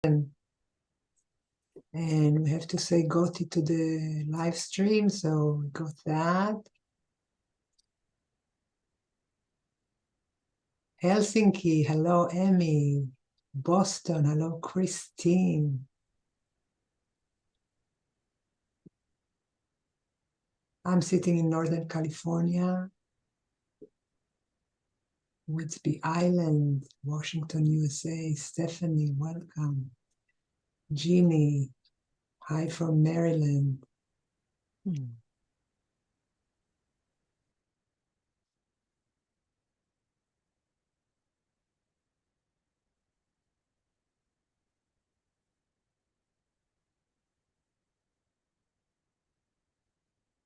And we have to say Goti to the live stream, so we got that. Helsinki, hello, Emmy. Boston, hello, Christine. I'm sitting in Northern California, Whidbey Island, Washington, USA. Stephanie, welcome. Jeannie, hi from Maryland.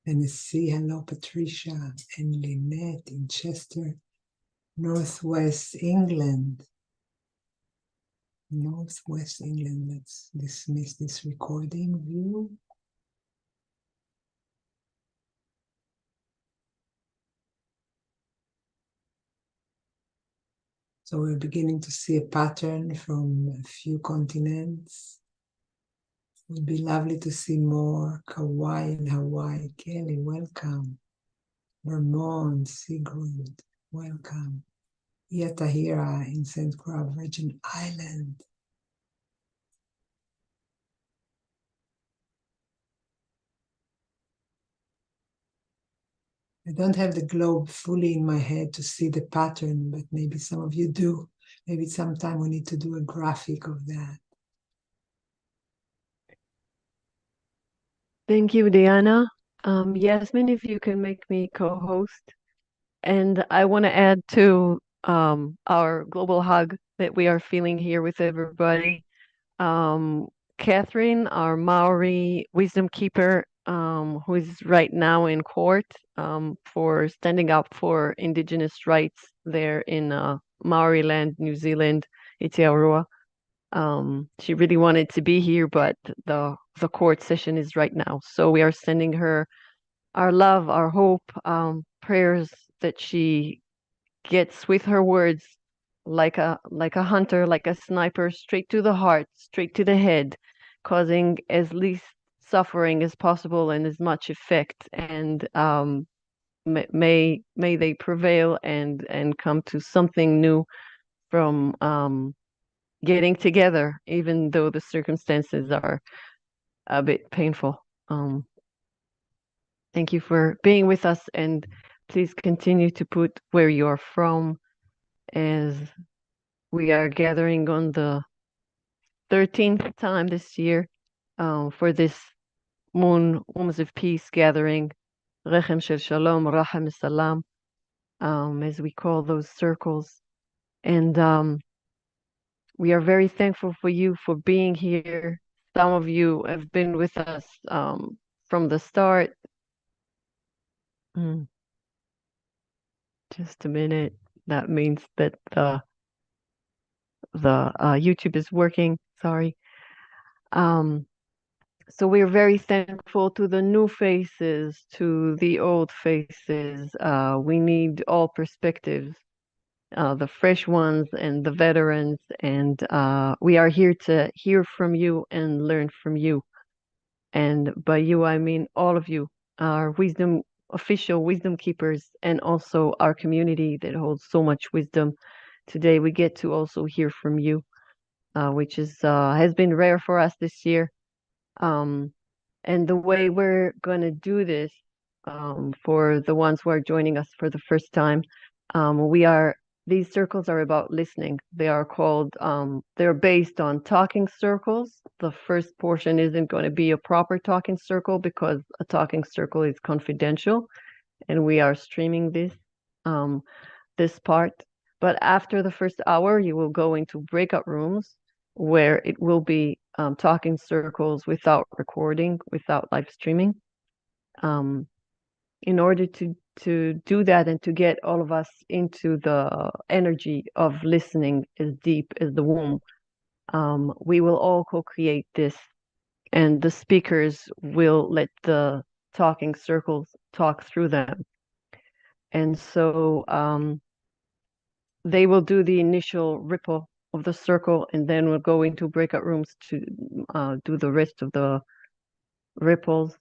Tennessee, hello, Patricia. And Lynette in Chester, Northwest England. Northwest England. Let's dismiss this recording view. So we're beginning to see a pattern from a few continents. It would be lovely to see more. Kauai in Hawaii. Kelly, welcome. Vermont, Sigrid, welcome. Yatahira in St. Croix, Virgin Island. I don't have the globe fully in my head to see the pattern, but maybe some of you do. Maybe sometime we need to do a graphic of that. Thank you, Diana. Yasmin, if you can make me co-host. And I want to add to our global hug that we are feeling here with everybody. Catherine, our Maori wisdom keeper, who is right now in court for standing up for indigenous rights there in Maori land, New Zealand, Aotearoa. She really wanted to be here, but the court session is right now. So we are sending her our love, our hope, prayers that she gets with her words like a hunter, like a sniper, straight to the heart, straight to the head, causing as least suffering as possible and as much effect. And may they prevail and come to something new from getting together, even though the circumstances are a bit painful. Thank you for being with us, and please continue to put where you are from as we are gathering on the 13th time this year for this Moon Wombs of Peace gathering, Rechem Shel Shalom, Rahem Salam, as we call those circles. And we are very thankful for you for being here. Some of you have been with us from the start. Just a minute. That means that the YouTube is working. Sorry. So we're very thankful to the new faces, to the old faces. We need all perspectives, the fresh ones and the veterans, and we are here to hear from you and learn from you. And by you, I mean all of you, our official wisdom keepers, and also our community that holds so much wisdom. Today, we get to also hear from you, which has been rare for us this year. And the way we're going to do this, for the ones who are joining us for the first time, these circles are about listening. They are called, they're based on talking circles. The first portion isn't going to be a proper talking circle because a talking circle is confidential, and we are streaming this part. But after the first hour, you will go into breakout rooms where it will be talking circles without recording, without live streaming. In order to do that and to get all of us into the energy of listening as deep as the womb, we will all co-create this, and the speakers will let the talking circles talk through them. And so they will do the initial ripple of the circle, and then we'll go into breakout rooms to do the rest of the ripples.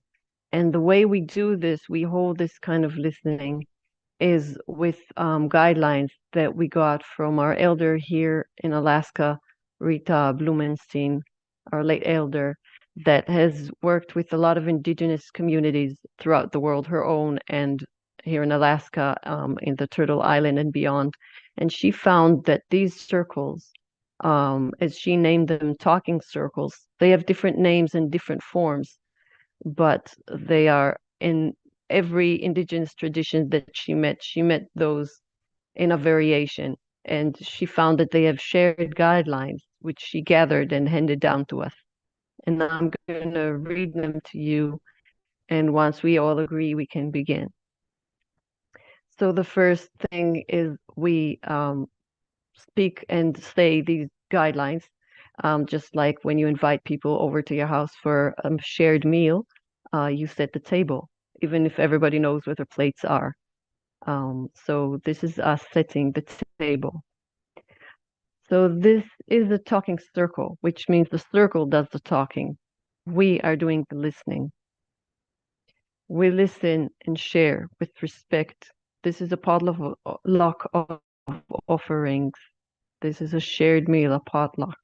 And the way we do this, we hold this kind of listening, is with guidelines that we got from our elder here in Alaska, Rita Blumenstein, our late elder, that has worked with a lot of indigenous communities throughout the world, her own and here in Alaska, in the Turtle Island and beyond. And she found that these circles, as she named them, talking circles, they have different names and different forms, but they are in every indigenous tradition that she met those in a variation. And she found that they have shared guidelines, which she gathered and handed down to us. And I'm going to read them to you. And once we all agree, we can begin. So the first thing is we speak and say these guidelines, just like when you invite people over to your house for a shared meal, you set the table, even if everybody knows where their plates are. So this is us setting the table. So this is a talking circle, which means the circle does the talking. We are doing the listening. We listen and share with respect. This is a potluck of offerings. This is a shared meal, a potluck.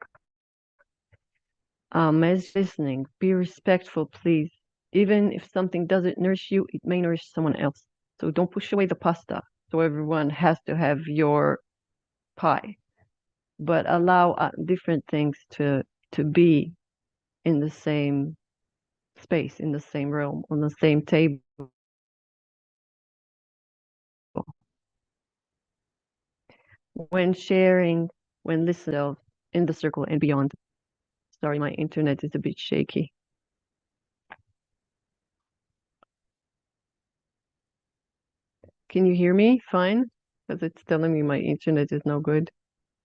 As listening, be respectful, please. Even if something doesn't nourish you, it may nourish someone else. So don't push away the pasta. So everyone has to have your pie, but allow different things to be in the same space, in the same realm, on the same table. When sharing, when listening in the circle and beyond. Sorry, my internet is a bit shaky. Can you hear me fine? Because it's telling me my internet is no good.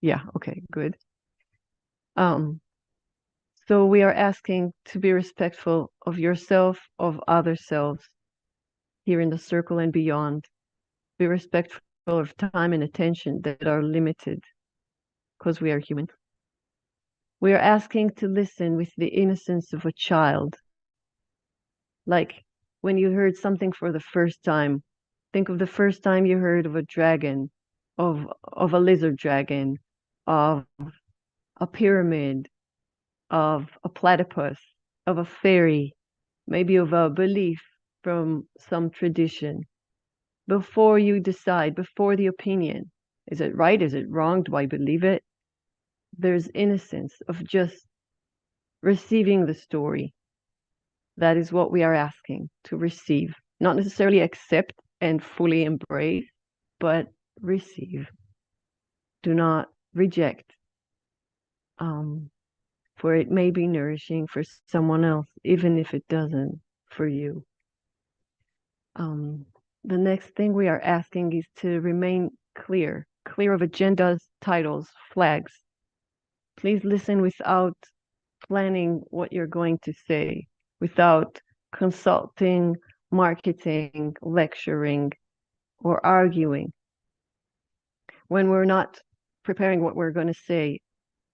Yeah, okay, good. So we are asking to be respectful of yourself, of other selves here in the circle and beyond. Be respectful of time and attention that are limited because we are human. We are asking to listen with the innocence of a child. Like when you heard something for the first time, think of the first time you heard of a dragon, of a lizard dragon, of a pyramid, of a platypus, of a fairy, maybe of a belief from some tradition. Before you decide, before the opinion, is it right? Is it wrong? Do I believe it? There's innocence of just receiving the story. That is what we are asking, to receive, not necessarily accept and fully embrace, but receive. Do not reject, for it may be nourishing for someone else, even if it doesn't for you. The next thing we are asking is to remain clear of agendas, titles, flags. Please listen without planning what you're going to say, without consulting, marketing, lecturing, or arguing. When we're not preparing what we're going to say,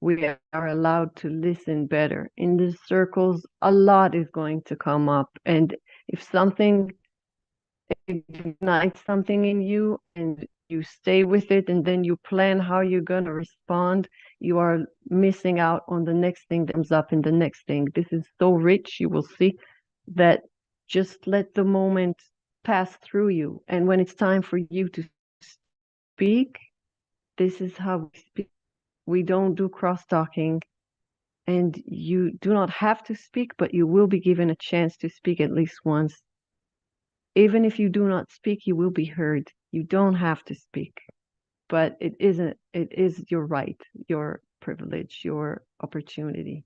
we are allowed to listen better. In these circles, a lot is going to come up. And if something ignites something in you and you stay with it and then you plan how you're going to respond, you are missing out on the next thing that comes up in the next thing. This is so rich, you will see, that just let the moment pass through you. And when it's time for you to speak, this is how we speak. We don't do cross-talking, and you do not have to speak, but you will be given a chance to speak at least once. Even if you do not speak, you will be heard. You don't have to speak, but it is your right, your privilege, your opportunity.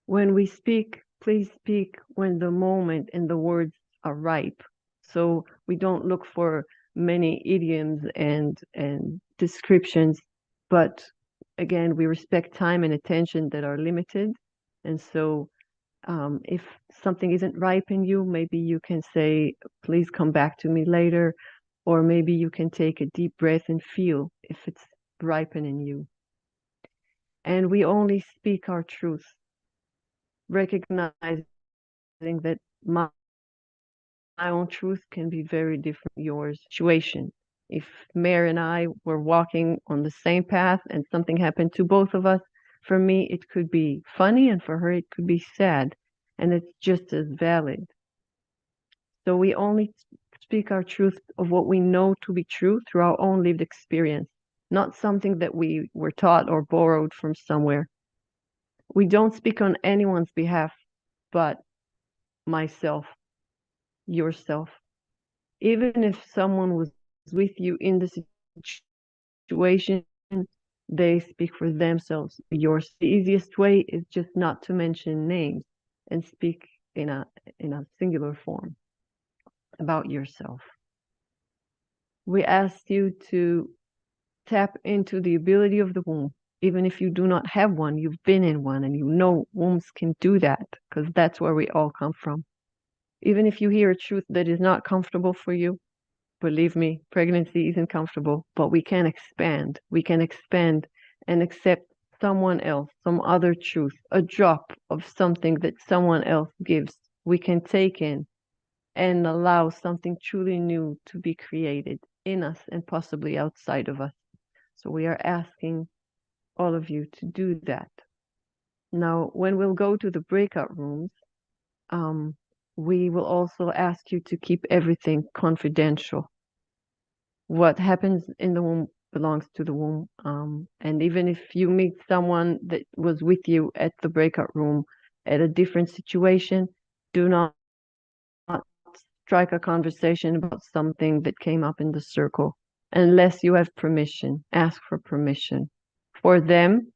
When we speak, please speak when the moment and the words are ripe. So we don't look for many idioms and descriptions, but again, we respect time and attention that are limited. And so if something isn't ripe in you, maybe you can say, please come back to me later, or maybe you can take a deep breath and feel if it's ripening you. and we only speak our truth, recognizing that my own truth can be very different from yours situation. If Mary and I were walking on the same path and something happened to both of us, for me it could be funny and for her it could be sad, and it's just as valid. So we only speak our truth of what we know to be true through our own lived experience, not something that we were taught or borrowed from somewhere. We don't speak on anyone's behalf but myself, yourself. Even if someone was with you in the situation, they speak for themselves. Yours. The easiest way is just not to mention names and speak in a singular form about yourself. We ask you to tap into the ability of the womb. Even if you do not have one, you've been in one and you know wombs can do that because that's where we all come from. Even if you hear a truth that is not comfortable for you, believe me, pregnancy isn't comfortable, but we can expand. We can expand and accept someone else, some other truth, a drop of something that someone else gives. We can take in and allow something truly new to be created in us and possibly outside of us. So we are asking all of you to do that. Now, when we'll go to the breakout rooms, we will also ask you to keep everything confidential. What happens in the womb belongs to the womb. And even if you meet someone that was with you at the breakout room at a different situation, do not strike a conversation about something that came up in the circle unless you have permission. Ask for permission for them.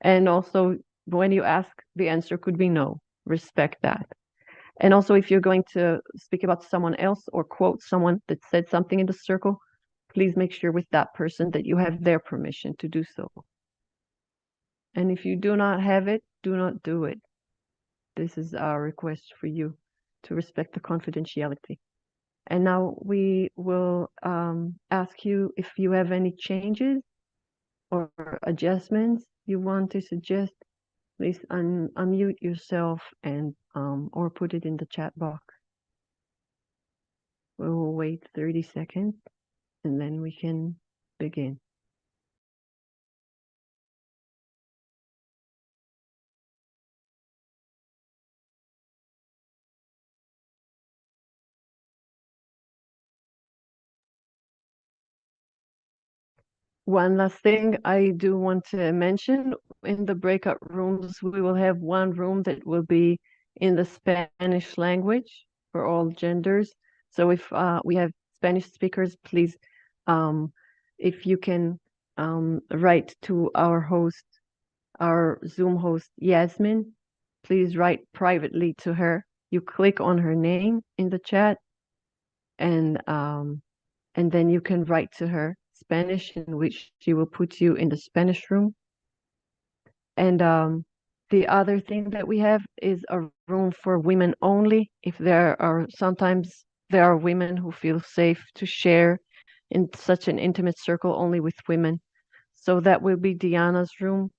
And also, when you ask, the answer could be no. Respect that. And also, if you're going to speak about someone else or quote someone that said something in the circle, please make sure with that person that you have their permission to do so. And if you do not have it, do not do it. This is our request for you to respect the confidentiality. And now we will ask you if you have any changes or adjustments you want to suggest. Please unmute yourself and or put it in the chat box. We will wait 30 seconds and then we can begin. One last thing I do want to mention, in the breakout rooms, we will have one room that will be in the Spanish language for all genders. So if we have Spanish speakers, please, if you can write to our host, our Zoom host, Yasmin, please write privately to her. You click on her name in the chat and then you can write to her Spanish, in which she will put you in the Spanish room. And the other thing that we have is a room for women only. If sometimes there are women who feel safe to share in such an intimate circle only with women. So that will be Diana's room.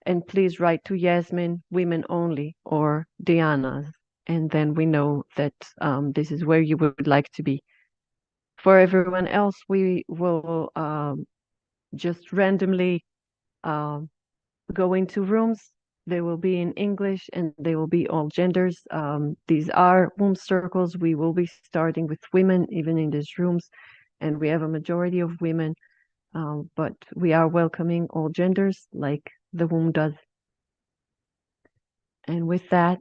And please write to Yasmin, women only, or Diana's. And then we know that this is where you would like to be. For everyone else, we will just randomly go into rooms. They will be in English and they will be all genders. These are womb circles. We will be starting with women even in these rooms, and we have a majority of women, but we are welcoming all genders like the womb does. And with that,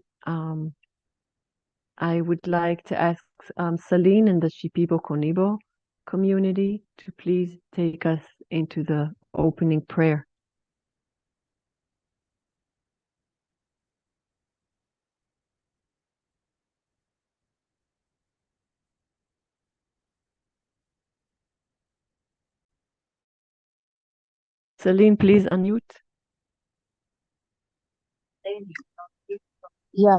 I would like to ask Celine and the Shipibo Konibo community to please take us into the opening prayer. Celine, please unmute. Yeah,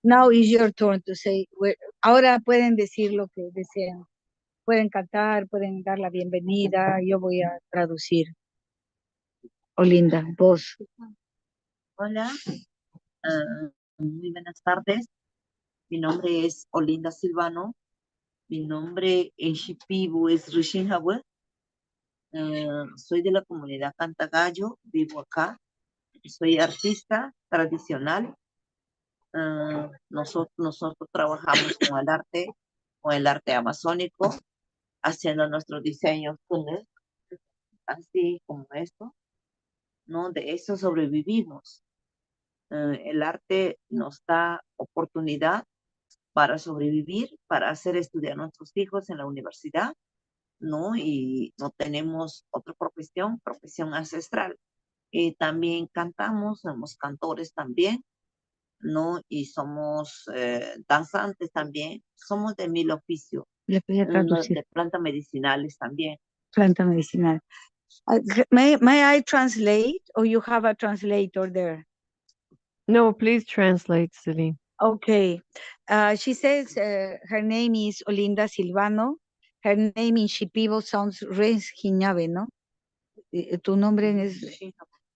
now is your turn to say. Ahora pueden decir lo que desean. Pueden cantar, pueden dar la bienvenida. Yo voy a traducir. Olinda, vos. Hola, muy buenas tardes. Mi nombre es Olinda Silvano. Mi nombre en Shipibo es Rishinhawe. Soy de la comunidad Cantagallo, vivo acá. Soy artista tradicional. Nosotros trabajamos con el arte amazónico, haciendo nuestros diseños túneles, así como esto, ¿no? De eso sobrevivimos. El arte nos da oportunidad para sobrevivir, para hacer estudiar a nuestros hijos en la universidad, ¿no? Y no tenemos otra profesión ancestral. También cantamos, somos cantores también, ¿no? Y somos danzantes también, somos de mil oficios, Le voy a traducir. de plantas medicinales también. Planta medicinal. May I translate, or you have a translator there? No, please translate, Celine. Okay. She says her name is Olinda Silvano. Her name in Shipibo sounds Reshiñabe, ¿no? Tu nombre es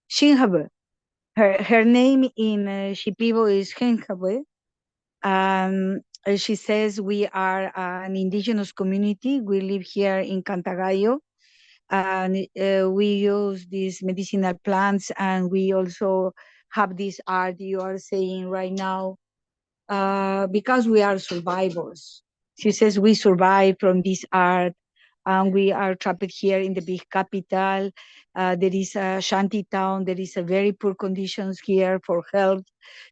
Shinhabe. Her name in Shipibo is Shinhabe. She says we are an indigenous community. We live here in Cantagallo. And we use these medicinal plants, and we also have this art you are saying right now, because we are survivors. She says we survive from this art, and we are trapped here in the big capital. There is a shanty town. There is a very poor conditions here for health.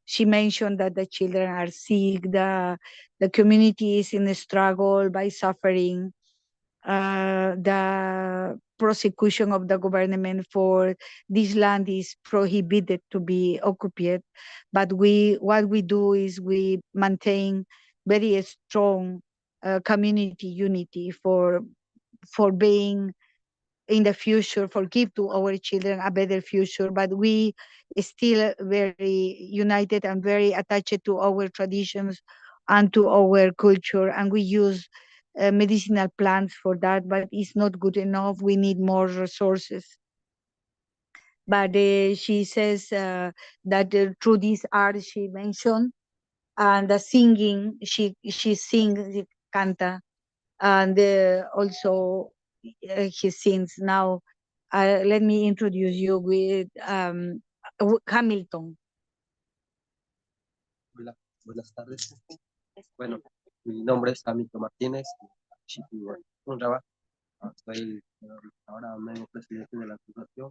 She mentioned that the children are sick. The community is in a struggle by suffering. The prosecution of the government for this land is prohibited to be occupied, but what we do is we maintain very strong community unity for being in the future, for give to our children a better future. But we still very united and very attached to our traditions and to our culture, and we use medicinal plants for that, but it's not good enough. We need more resources. But she says that through this art she mentioned, and the singing, she sings, canta, and also he sings. Now let me introduce you with Hamilton. Hola, buenas tardes. Bueno, mi nombre es Hamilton Martínez, soy ahora nuevo presidente de la asociación.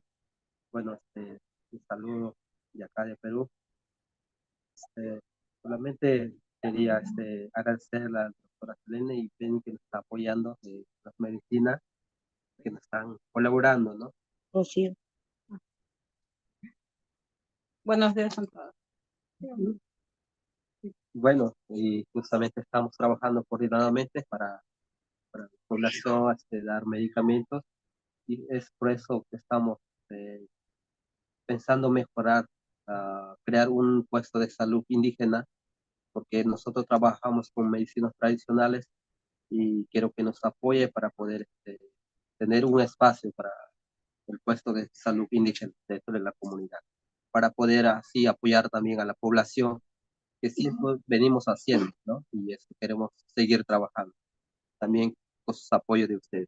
Bueno, un saludo de acá de Perú. Solamente quería agradecer a la doctora Selene y Penny que nos está apoyando en las medicinas, que nos están colaborando, ¿no? Rocío. Buenos días a todos. Bueno, y justamente estamos trabajando coordinadamente para la población, dar medicamentos, y es por eso que estamos pensando mejorar, crear un puesto de salud indígena, porque nosotros trabajamos con medicinas tradicionales y quiero que nos apoye para poder tener un espacio para el puesto de salud indígena dentro de la comunidad, para poder así apoyar también a la población que siempre venimos haciendo, ¿no? Y eso queremos seguir trabajando, también con sus apoyos de ustedes.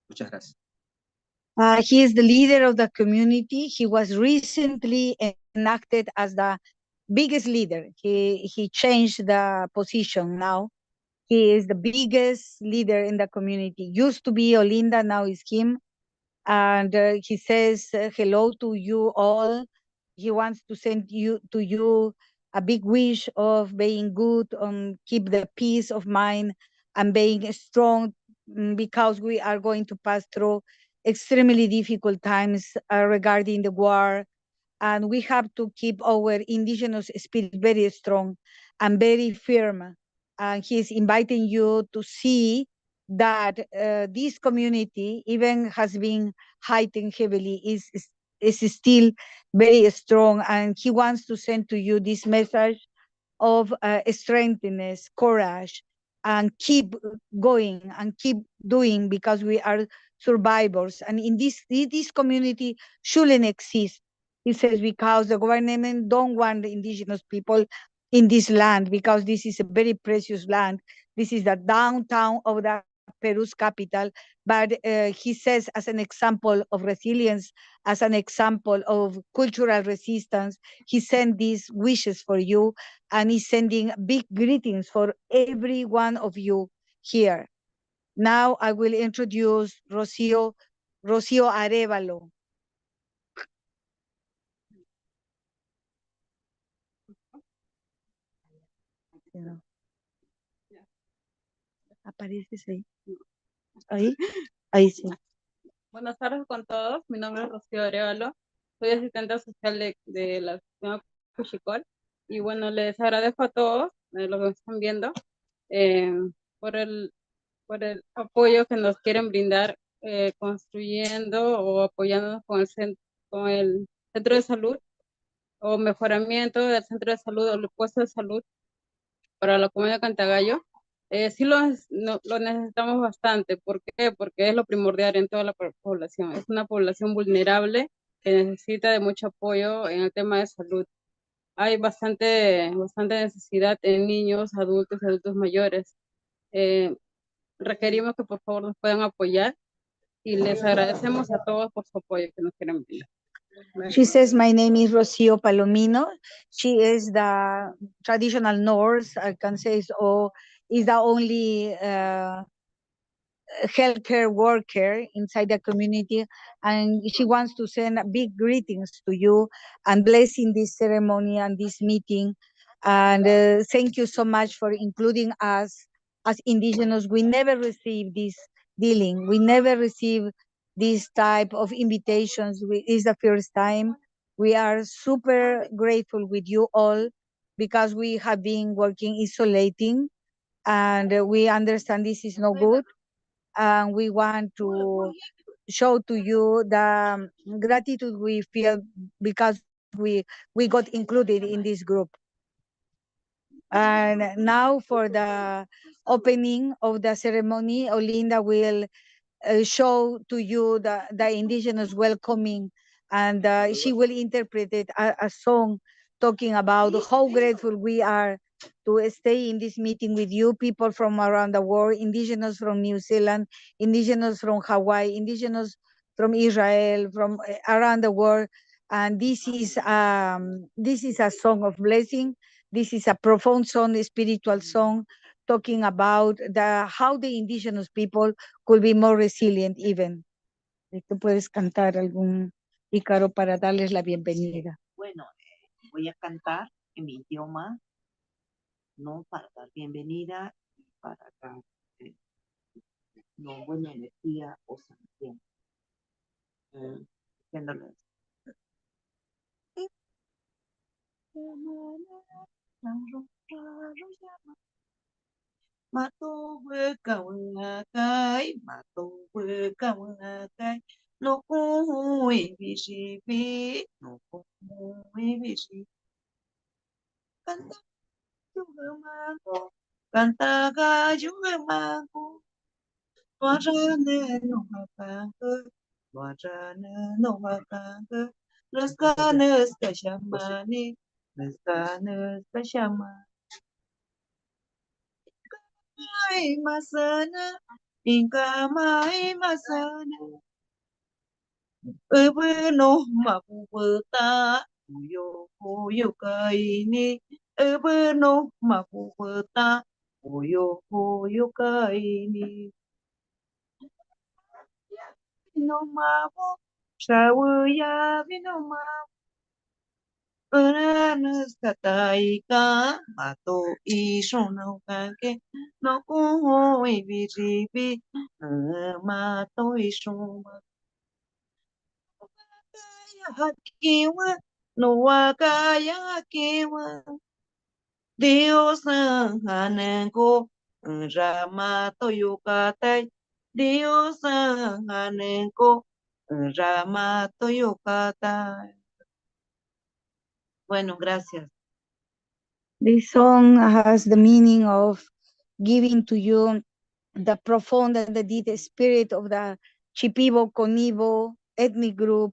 Muchas gracias. He is the leader of the community. He was recently enacted as the biggest leader. He changed the position now. He is the biggest leader in the community. Used to be Olinda, now is him. And he says hello to you all. He wants to send you a big wish of being good, keep the peace of mind and being strong, because we are going to pass through extremely difficult times regarding the war, and we have to keep our indigenous spirit very strong and very firm. And he's inviting you to see that this community, even has been heightened heavily, is still very strong, and he wants to send to you this message of strengthiness, courage, and keep going and keep doing, because we are survivors. And in this community shouldn't exist. He says, because the government don't want the indigenous people in this land, because this is a very precious land. This is the downtown of the Peru's capital. But he says, as an example of resilience, as an example of cultural resistance, he sent these wishes for you, and he's sending big greetings for every one of you here. Now I will introduce Rocio Arevalo. ¿Apareces ahí? Ahí sí. Buenas tardes con todos. Mi nombre es Rocío Arevalo. Soy asistente social de la Asociación Cuchicol. Y bueno, les agradezco a todos los que me están viendo por el apoyo que nos quieren brindar construyendo o apoyándonos con el centro de salud o mejoramiento del centro de salud o el puesto de salud para la comunidad de Cantagallo. Sí lo necesitamos bastante. ¿Por qué? Porque es lo primordial en toda la población. Es una población vulnerable que necesita de mucho apoyo en el tema de salud. Hay bastante necesidad en niños, adultos y adultos mayores. Requerimos que por favor nos puedan apoyar y les agradecemos a todos por su apoyo que nos quieren brindar. She says, my name is Rocio Palomino. She is the traditional nurse, I can say, or is the only healthcare worker inside the community, and she wants to send big greetings to you and blessing this ceremony and this meeting. And thank you so much for including us as indigenous. We never receive this dealing. We never receive this type of invitations. It's the first time. We are super grateful with you all because we have been working isolating, and we understand this is no good. And we want to show to you the gratitude we feel because we got included in this group. And now for the opening of the ceremony, Olinda will show to you the indigenous welcoming, and she will interpret it a song talking about how grateful we are to stay in this meeting with you, people from around the world, indigenous from New Zealand, indigenous from Hawaii, indigenous from Israel, from around the world. And this is a song of blessing. This is a profound song, a spiritual song, talking about how the indigenous people could be more resilient even. ¿Tú puedes cantar algún Ícaro para darles la bienvenida? Bueno, voy a cantar en mi idioma, ¿no? Para dar bienvenida y para dar no, buena energía o sanación. Diciéndoles. Mato kai, no kui bishi, no kui bishi. Canta juga mago, canta ga juga mago. Wajane no hakanga, wajane no hakanga. Laskanes kashamani, laskanes kashamani. Mai masana, inka mai masana. No maputa, uyo kaini. No maputa, uyo kaini. No mapo, shawuya vino mapo. Uranas kataika, mato ishono kake, no kuhoi biribi, mato ishoma. Hakiwa, no wakaya hakiwa. Dios hanenko, ramato yukatai. Dios hanenko, ramato yukatai. Bueno, gracias. This song has the meaning of giving to you the profound and the deep spirit of the Shipibo, Conibo, ethnic group,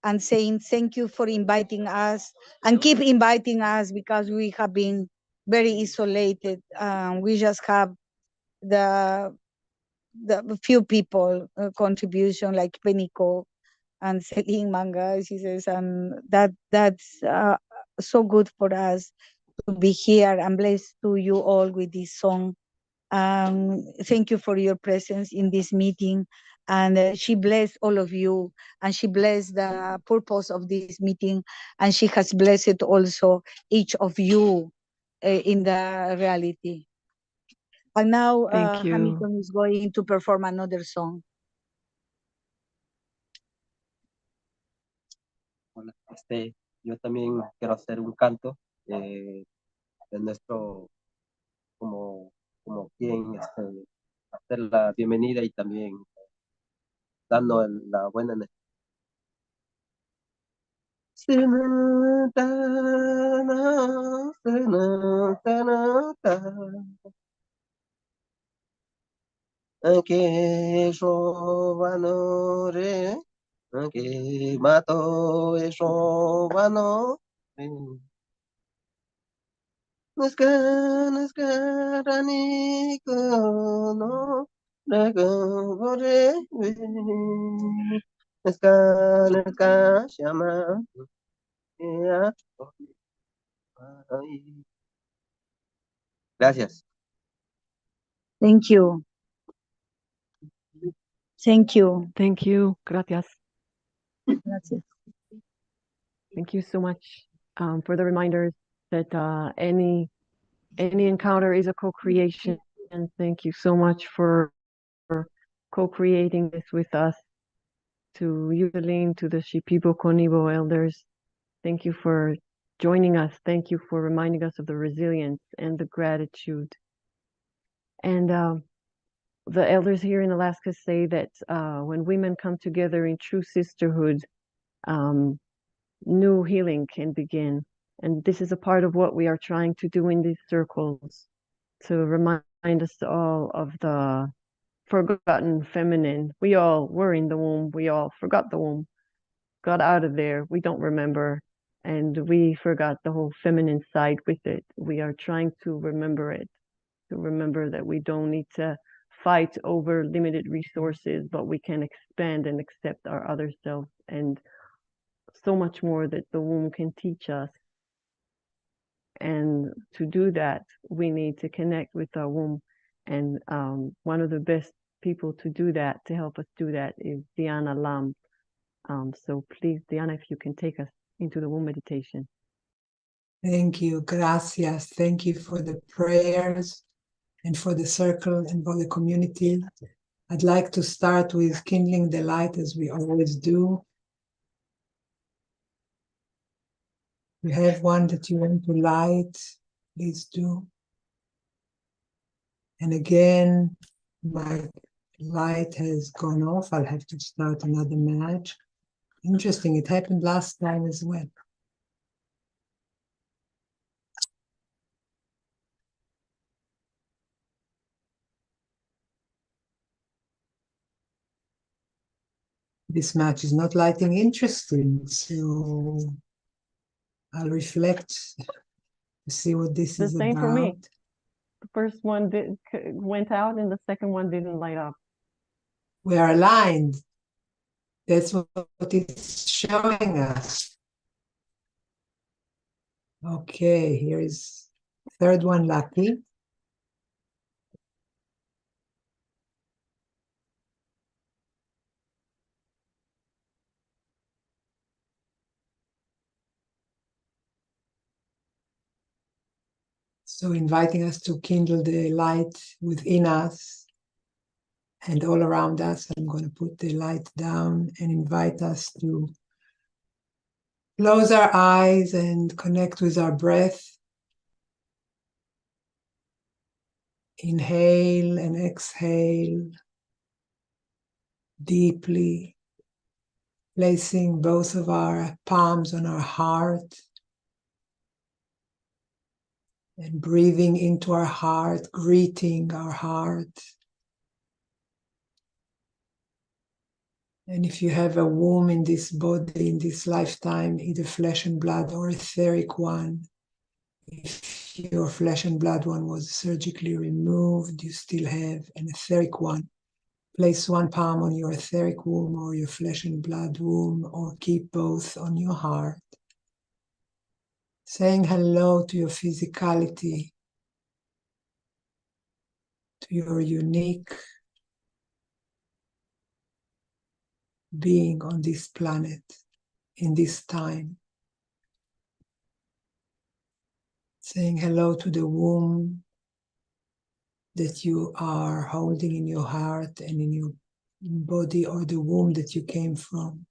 and saying thank you for inviting us and keep inviting us because we have been very isolated. We just have the few people contribution like Penico and Celine Manga, she says, and that's so good for us to be here. I'm blessed to you all with this song. Thank you for your presence in this meeting. And she blessed all of you, and she blessed the purpose of this meeting, and she has blessed also each of you in the reality. And now Thank you. Hamilton is going to perform another song. Hola, yo también quiero hacer un canto de nuestro, como quien hacer la bienvenida y también dando la buena energía. Que Shovanore, que mato e Shovanore. Nescaraniko, no, Nagore, Nesca, Shama, Gracias. Thank you. Thank you. Thank you. Gracias. Gracias. Thank you so much for the reminders that any encounter is a co-creation. And thank you so much for co-creating this with us. To Yudelin, to the Shipibo Konibo elders, thank you for joining us. Thank you for reminding us of the resilience and the gratitude. And the elders here in Alaska say that when women come together in true sisterhood, new healing can begin. And this is a part of what we are trying to do in these circles, to remind us all of the forgotten feminine. We all were in the womb. We all forgot the womb, got out of there. We don't remember. And we forgot the whole feminine side with it. We are trying to remember it, to remember that we don't need to fight over limited resources, but we can expand and accept our other selves and so much more that the womb can teach us. And to do that, we need to connect with our womb. And one of the best people to do that, to help us do that, is Diana Lam. So please, Diana, if you can take us into the womb meditation. Thank you. Gracias. Thank you for the prayers and for the circle and for the community. I'd like to start with kindling the light as we always do. You have one that you want to light, please do. And again, my light has gone off. I'll have to start another match. Interesting, it happened last time as well. This match is not lighting. Interesting, so I'll reflect to see what this is The same about. for me. The first one went out and the second one didn't light up. We are aligned. That's what it's showing us. Okay, here is third one lucky. So inviting us to kindle the light within us and all around us. I'm going to put the light down and invite us to close our eyes and connect with our breath. Inhale and exhale deeply, placing both of our palms on our heart and breathing into our heart, greeting our heart. And if you have a womb in this body, in this lifetime, either flesh and blood or etheric one, if your flesh and blood one was surgically removed, you still have an etheric one. Place one palm on your etheric womb or your flesh and blood womb, or keep both on your heart. Saying hello to your physicality, to your unique being on this planet, in this time. Saying hello to the womb that you are holding in your heart and in your body, or the womb that you came from.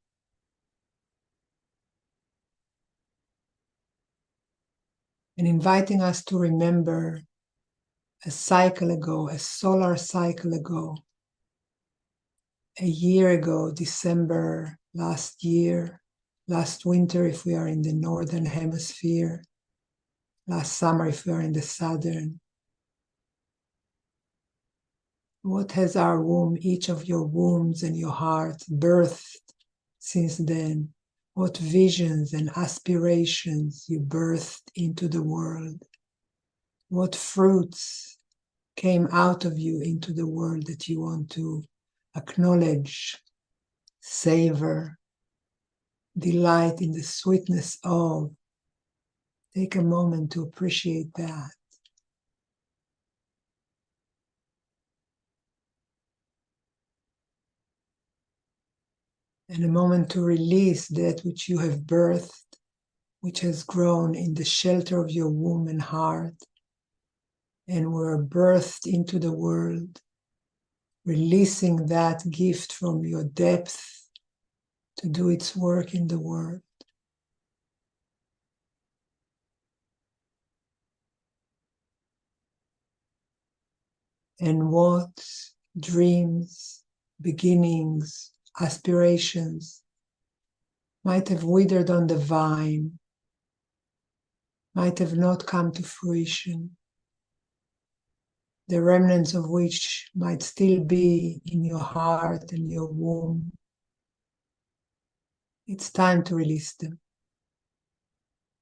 And inviting us to remember a cycle ago, a solar cycle ago, a year ago, December last year, last winter if we are in the northern hemisphere, last summer if we are in the southern. What has our womb, each of your wombs and your heart, birthed since then? What visions and aspirations you birthed into the world? What fruits came out of you into the world that you want to acknowledge, savor, delight in the sweetness of? Take a moment to appreciate that. And a moment to release that which you have birthed, which has grown in the shelter of your womb and heart, and were birthed into the world, releasing that gift from your depth to do its work in the world. And what dreams, beginnings, aspirations might have withered on the vine, might have not come to fruition, the remnants of which might still be in your heart and your womb. It's time to release them.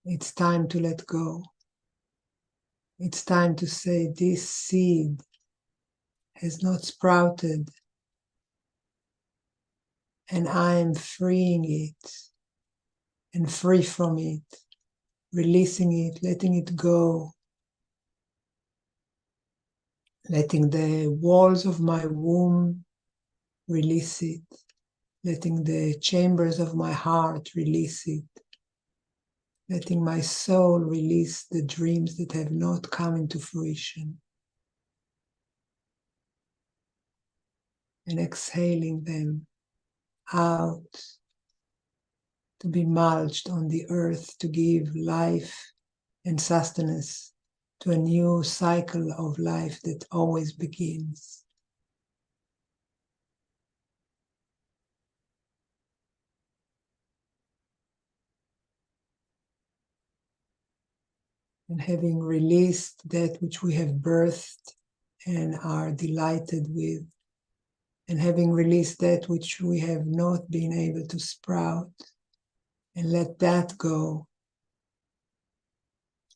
It's time to let go. It's time to say, this seed has not sprouted, and I am freeing it and free from it, releasing it, letting it go, letting the walls of my womb release it, letting the chambers of my heart release it, letting my soul release the dreams that have not come into fruition, and exhaling them out to be mulched on the earth, to give life and sustenance to a new cycle of life that always begins. And having released that which we have birthed and are delighted with, and having released that which we have not been able to sprout, and let that go,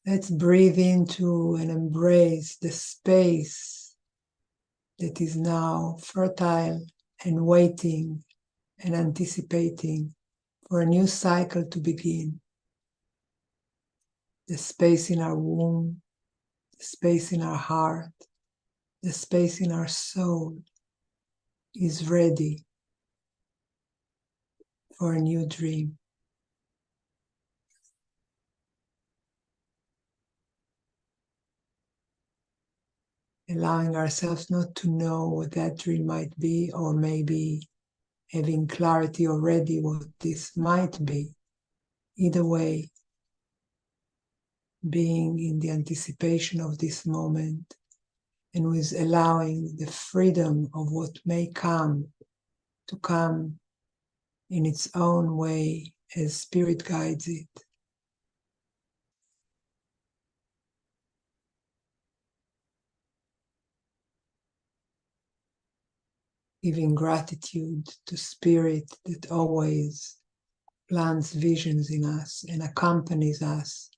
let's breathe into and embrace the space that is now fertile and waiting and anticipating for a new cycle to begin. The space in our womb, the space in our heart, the space in our soul is ready for a new dream. Allowing ourselves not to know what that dream might be, or maybe having clarity already what this might be. Either way, being in the anticipation of this moment, and with allowing the freedom of what may come to come in its own way as Spirit guides it. giving gratitude to Spirit that always plants visions in us and accompanies us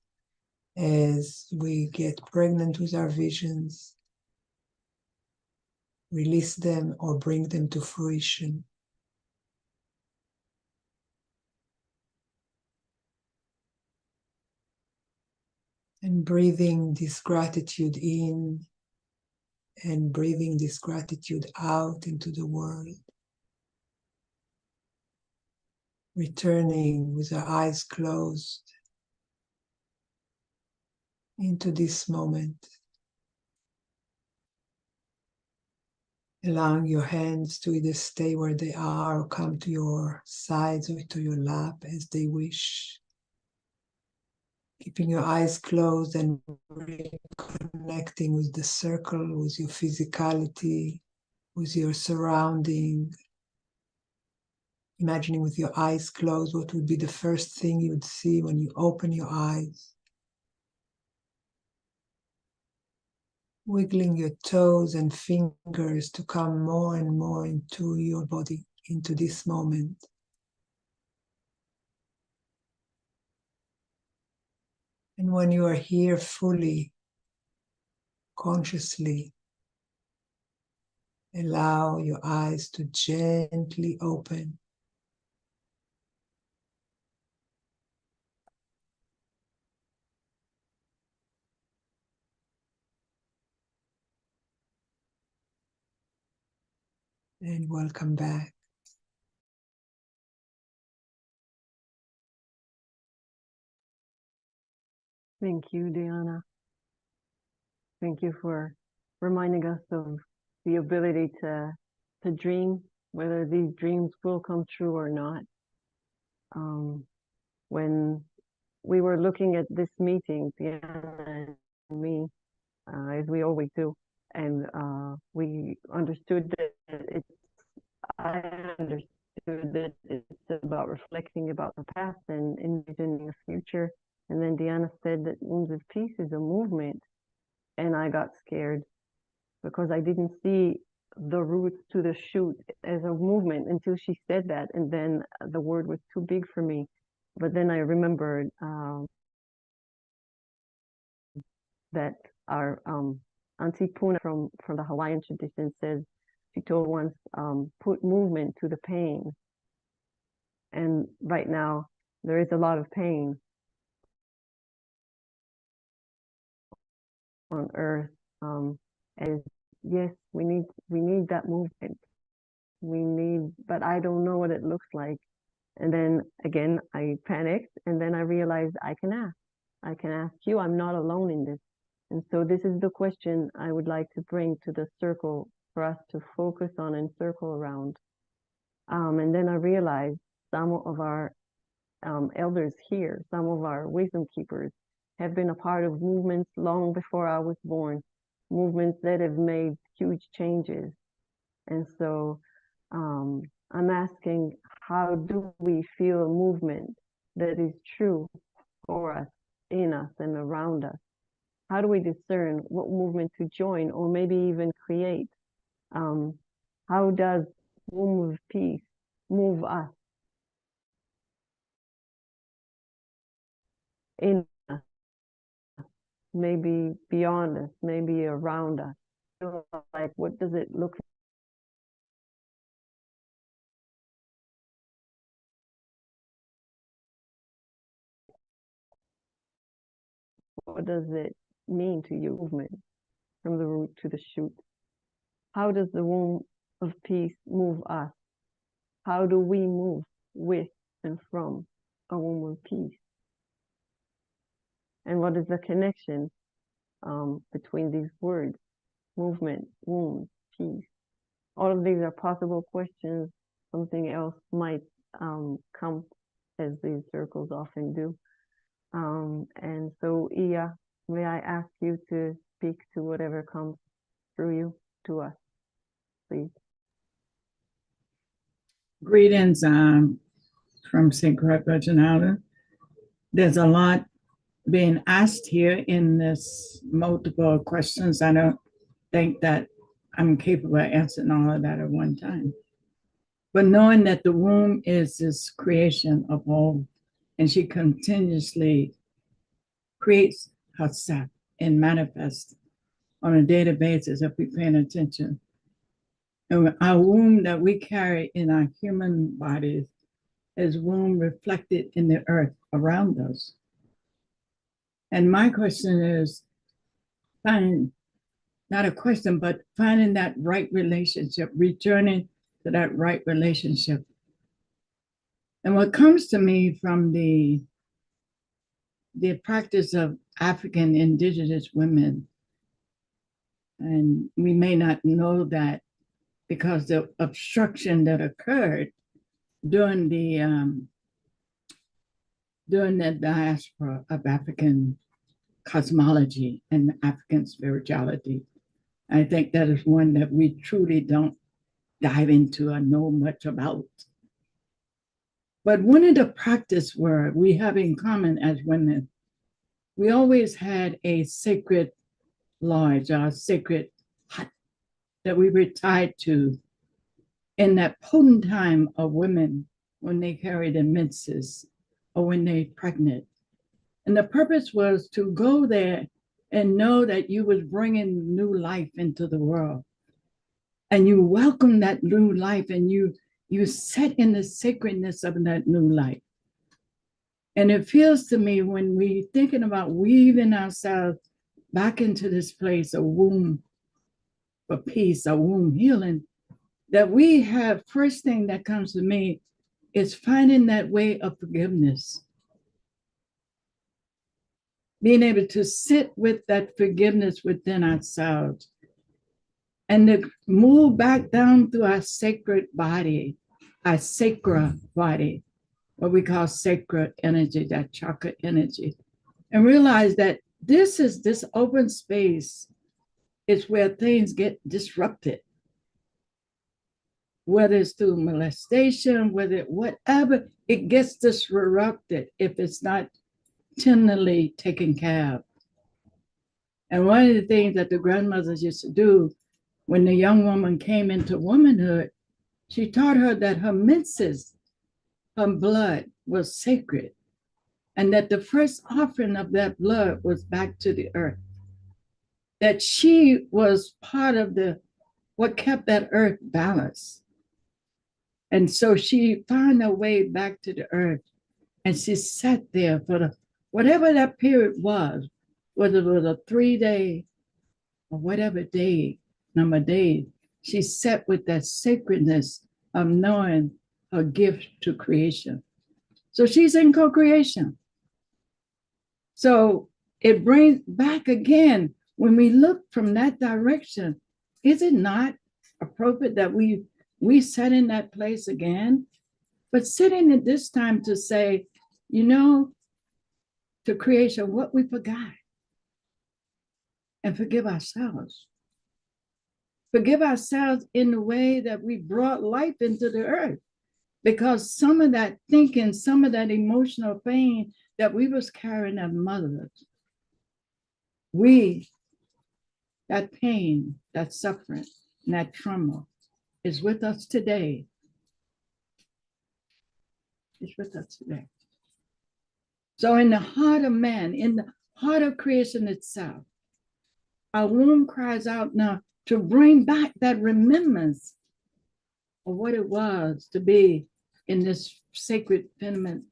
as we get pregnant with our visions, release them or bring them to fruition. And breathing this gratitude in and breathing this gratitude out into the world. Returning with our eyes closed into this moment. Allowing your hands to either stay where they are or come to your sides or to your lap as they wish. Keeping your eyes closed and reconnecting with the circle, with your physicality, with your surrounding. Imagining with your eyes closed what would be the first thing you would see when you open your eyes. Wiggling your toes and fingers to come more and more into your body, into this moment. And when you are here fully, consciously, allow your eyes to gently open. And welcome back. Thank you, Diana. Thank you for reminding us of the ability to dream, whether these dreams will come true or not. When we were looking at this meeting, Diana and me, as we always do, and we understood that I understood that it's about reflecting about the past and envisioning the future. And then Diana said that Wounds of Peace is a movement. And I got scared because I didn't see the roots to the shoot as a movement until she said that. And then the word was too big for me. But then I remembered that our Auntie Puna from the Hawaiian tradition says, she told once, put movement to the pain. And right now, there is a lot of pain on earth. And yes, we need that movement. But I don't know what it looks like. And then again, I panicked, and then I realized I can ask you. I'm not alone in this. And so this is the question I would like to bring to the circle for us to focus on and circle around. And then I realized some of our elders here, some of our wisdom keepers, have been a part of movements long before I was born, movements that have made huge changes. And so I'm asking, how do we feel a movement that is true for us, in us, and around us? How do we discern what movement to join or maybe even create? How does Womb of Peace move us, in us, maybe beyond us, maybe around us? Like, what does it look like? What does it mean to you, movement, from the root to the shoot? How does the Womb of Peace move us? How do we move with and from a Womb of Peace? And what is the connection between these words, movement, womb, peace? All of these are possible questions. Something else might come, as these circles often do. And so, Iya, may I ask you to speak to whatever comes through you to us, please. Greetings from St. Croix, Virginia. There's a lot being asked here in this multiple questions. I don't think that I'm capable of answering all of that at one time. But knowing that the womb is this creation of all, and she continuously creates herself and manifests on a daily basis if we're paying attention. And our womb that we carry in our human bodies is womb reflected in the earth around us. And my question is finding, not a question, but finding that right relationship, returning to that right relationship. And what comes to me from the practice of African indigenous women, and we may not know that because the obstruction that occurred during the diaspora of African cosmology and African spirituality. I think that is one that we truly don't dive into or know much about. But one of the practice where we have in common as women, we always had a sacred lodge, our sacred hut that we were tied to in that potent time of women when they carried the menses or when they're pregnant. And the purpose was to go there and know that you was bringing new life into the world. And you welcome that new life and you set in the sacredness of that new life. And it feels to me when we're thinking about weaving ourselves back into this place, a womb for peace, a womb healing, that we have, first thing that comes to me is finding that way of forgiveness. Being able to sit with that forgiveness within ourselves and to move back down through our sacred body, our sacra body, what we call sacred energy, that chakra energy, and realize that this open space is where things get disrupted, whether it's through molestation, whatever, it gets disrupted if it's not tenderly taken care of. And one of the things that the grandmothers used to do when the young woman came into womanhood, she taught her that her menses, her blood was sacred, and that the first offering of that blood was back to the earth. That she was part of what kept that earth balanced. And so she found her way back to the earth, and she sat there for whatever that period was, whether it was a 3-day or whatever number of days, she sat with that sacredness of knowing her gift to creation. So she's in co-creation. So it brings back again, when we look from that direction, is it not appropriate that we sit in that place again? But sitting at this time to say, to creation, what we forgot, and forgive ourselves. Forgive ourselves in the way that we brought life into the earth, because some of that thinking, some of that emotional pain that we was carrying as mothers, that pain, that suffering, and that trauma is with us today. It's with us today. So in the heart of man, in the heart of creation itself, our womb cries out now to bring back that remembrance of what it was to be in this sacred phenomenon,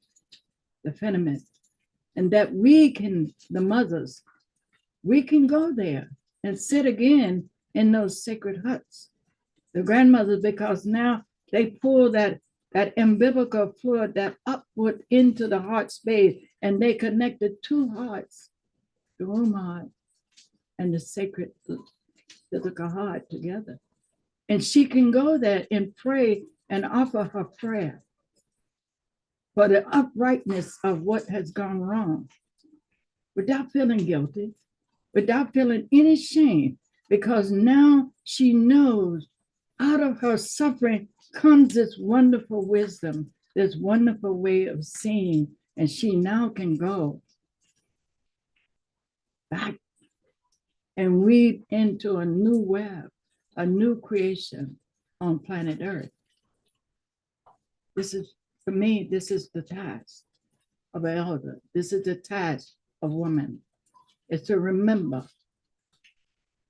and that we can, the mothers, we can go there and sit again in those sacred huts. The grandmothers, because now they pull that umbilical fluid that upward into the heart space, and they connected two hearts, the womb heart and the sacred physical heart together. And she can go there and pray and offer her prayer for the uprightness of what has gone wrong, without feeling guilty, without feeling any shame, because now she knows out of her suffering comes this wonderful wisdom, this wonderful way of seeing, and she now can go back and weave into a new web a new creation on planet Earth. This is, for me, this is the task of an elder. This is the task of women, is to remember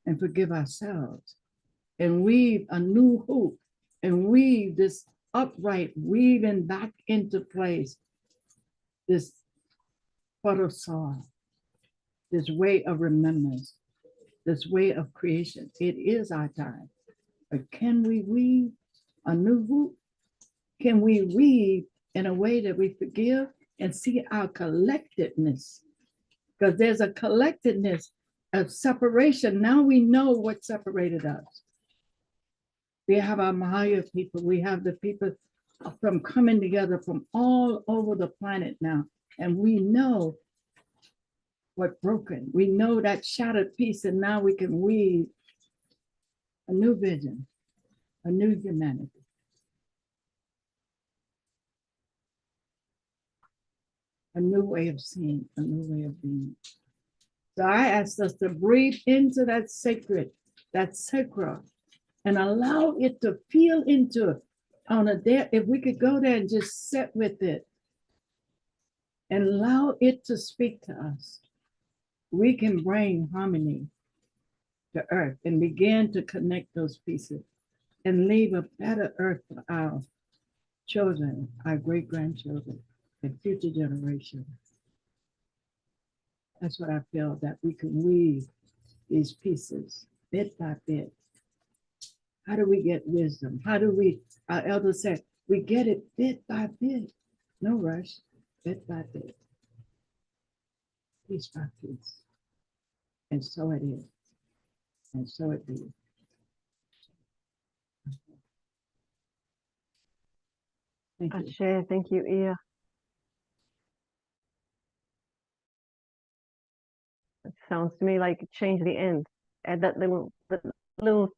and forgive ourselves and weave a new hoop and weave this upright, weaving back into place this soul, this way of remembrance, this way of creation. It is our time. But can we weave a new hoop? Can we weave in a way that we forgive and see our collectedness? Because there's a collectedness of separation. Now we know what separated us. We have our Maya people. We have the people from coming together from all over the planet now. And we know what broken. We know that shattered piece, and now we can weave a new vision, a new humanity. A new way of seeing, a new way of being. So I asked us to breathe into that sacred, that sacra, and allow it to feel into it. On a day, if we could go there and just sit with it and allow it to speak to us, we can bring harmony to earth and begin to connect those pieces and leave a better earth for our children, our great-grandchildren, and future generations. That's what I feel, that we can weave these pieces bit by bit. How do we get wisdom? How do we, our elders said, we get it bit by bit. No rush, bit by bit. Piece by piece. And so it is. And so it be. Thank you. Ashe, thank you, Ia. It sounds to me like change the end. Add that little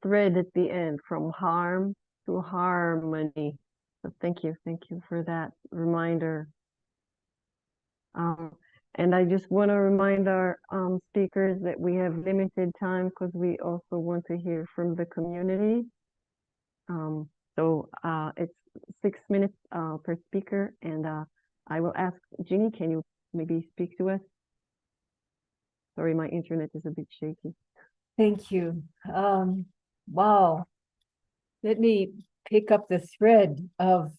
thread at the end, from harm to harmony. So thank you for that reminder. And I just want to remind our speakers that we have limited time because we also want to hear from the community. So it's 6 minutes per speaker, and I will ask Jeannie, can you maybe speak to us? Sorry, my internet is a bit shaky. Thank you. Wow. Let me pick up the thread of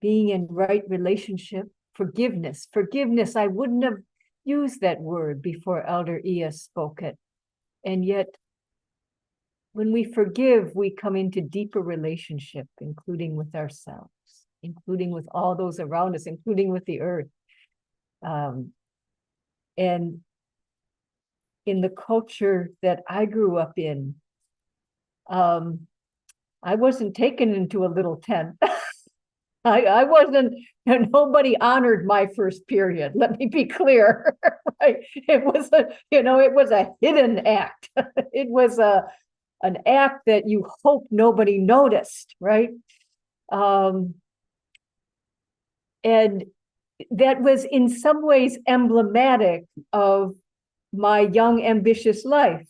being in right relationship. Forgiveness. Forgiveness. I wouldn't have used that word before Elder Ia spoke it. And yet, when we forgive, we come into deeper relationship, including with ourselves, including with all those around us, including with the earth. And in the culture that I grew up in, I wasn't taken into a little tent. I wasn't, nobody honored my first period. Let me be clear. Right? It was it was a hidden act. It was an act that you hope nobody noticed, right? And that was in some ways emblematic of my young, ambitious life.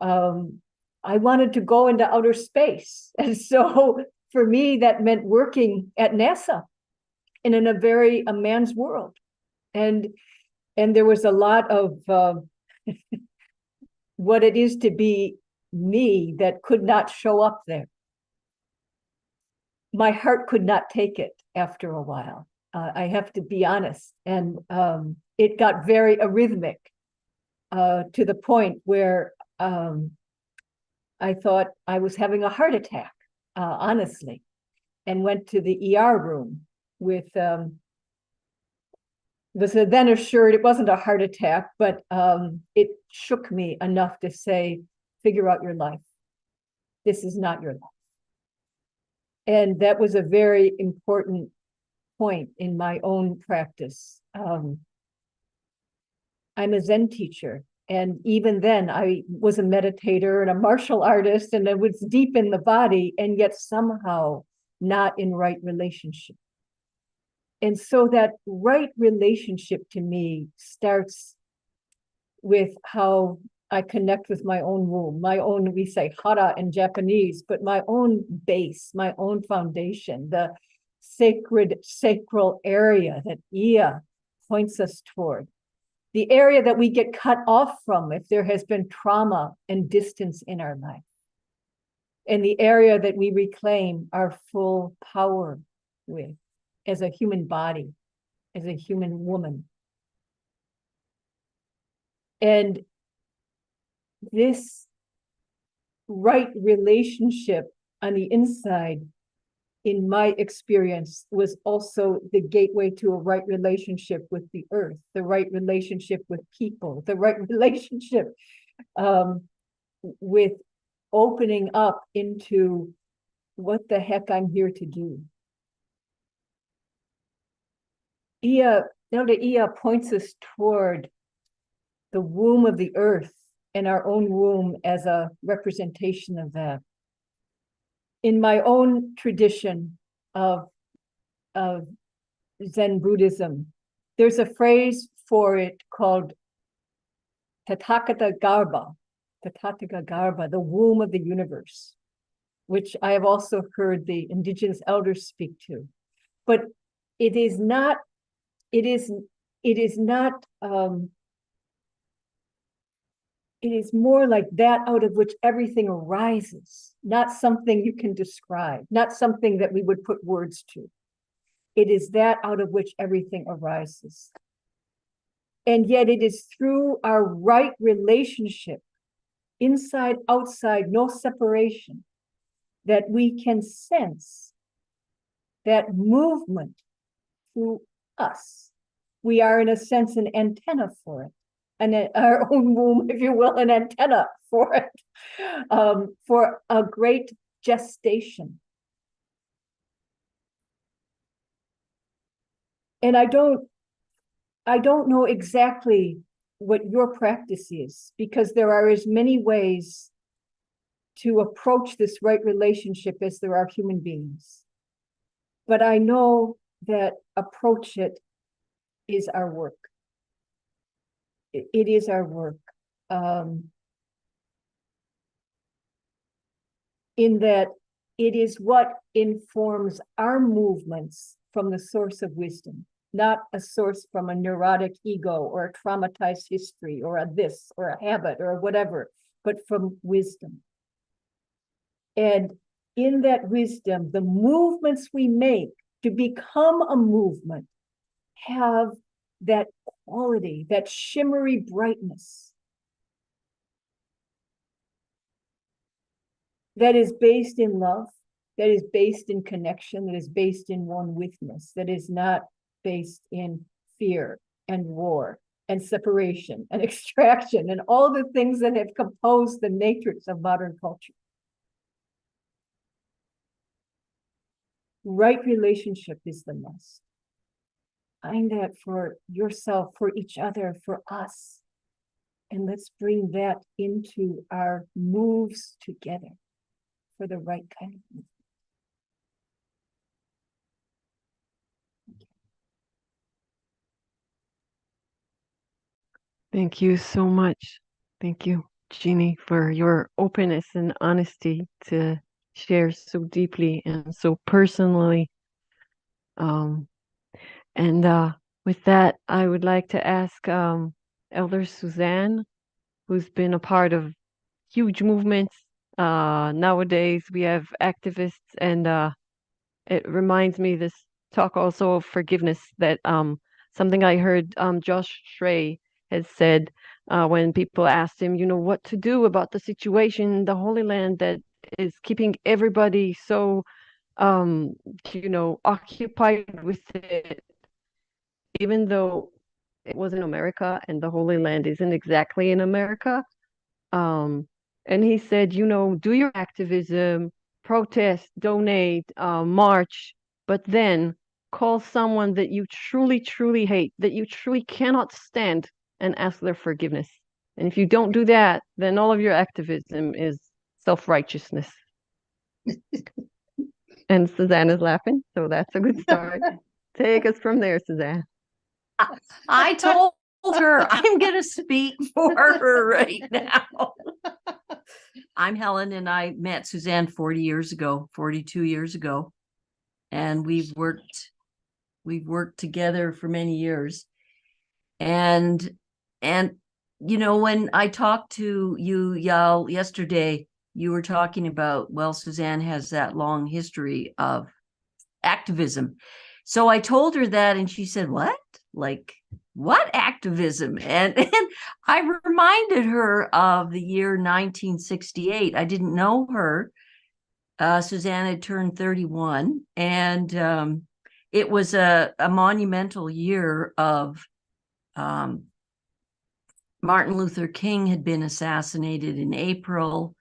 I wanted to go into outer space. And so for me, that meant working at NASA and in a man's world. And there was a lot of what it is to be me that could not show up there. My heart could not take it after a while. I have to be honest. And it got very arrhythmic to the point where I thought I was having a heart attack, honestly, and went to the ER room with, was then assured it wasn't a heart attack, but it shook me enough to say, figure out your life. This is not your life. And that was a very important point in my own practice. I'm a Zen teacher. And even then I was a meditator and a martial artist, and I was deep in the body and yet somehow not in right relationship. And so that right relationship to me starts with how I connect with my own womb, my own, we say hara in Japanese, but my own base, my own foundation, the sacred sacral area that Iya points us toward, the area that we get cut off from if there has been trauma and distance in our life, and the area that we reclaim our full power with as a human body, as a human woman. And this right relationship on the inside, in my experience, was also the gateway to a right relationship with the earth, the right relationship with people, the right relationship with opening up into what the heck I'm here to do. Elder Iya points us toward the womb of the earth and our own womb as a representation of that. In my own tradition of Zen Buddhism, there's a phrase for it called Tathagata Garbha, the womb of the universe, which I have also heard the indigenous elders speak to. But it is not, it is more like that out of which everything arises, not something you can describe, not something that we would put words to. It is that out of which everything arises. And yet it is through our right relationship, inside, outside, no separation, that we can sense that movement through us. We are, in a sense, an antenna for it. And our own womb, if you will, an antenna for it, for a great gestation. And I don't know exactly what your practice is, because there are as many ways to approach this right relationship as there are human beings. But I know that approach it is our work. It is our work, in that it is what informs our movements from the source of wisdom, not a source from a neurotic ego or a traumatized history or a this or a habit or whatever, but from wisdom. And in that wisdom, the movements we make to become a movement have that quality, that shimmery brightness that is based in love, that is based in connection, that is based in one withness, that is not based in fear and war and separation and extraction and all the things that have composed the matrix of modern culture. Right relationship is the must. Find that for yourself, for each other, for us. And let's bring that into our moves together for the right kind of movement. Thank you so much. Thank you, Jeannie, for your openness and honesty to share so deeply and so personally. With that, I would like to ask Elder Suzanne, who's been a part of huge movements. Nowadays, we have activists, and it reminds me, this talk also of forgiveness, that something I heard Josh Shrey has said when people asked him, what to do about the situation in the Holy Land that is keeping everybody so, occupied with it, even though it was in America and the Holy Land isn't exactly in America. And he said, do your activism, protest, donate, march, but then call someone that you truly, truly hate, that you truly cannot stand, and ask their forgiveness. And if you don't do that, then all of your activism is self-righteousness. And Suzanne is laughing, so that's a good start. Take us from there, Suzanne. I told her I'm going to speak for her right now. I'm Helen, and I met Suzanne 42 years ago, and we've worked together for many years. And you know, when I talked to you, Yal, yesterday, you were talking about, well, Suzanne has that long history of activism. So I told her that, and she said, what? Like, what activism? And I reminded her of the year 1968. I didn't know her. Suzanne had turned 31, and it was a monumental year of Martin Luther King had been assassinated in April.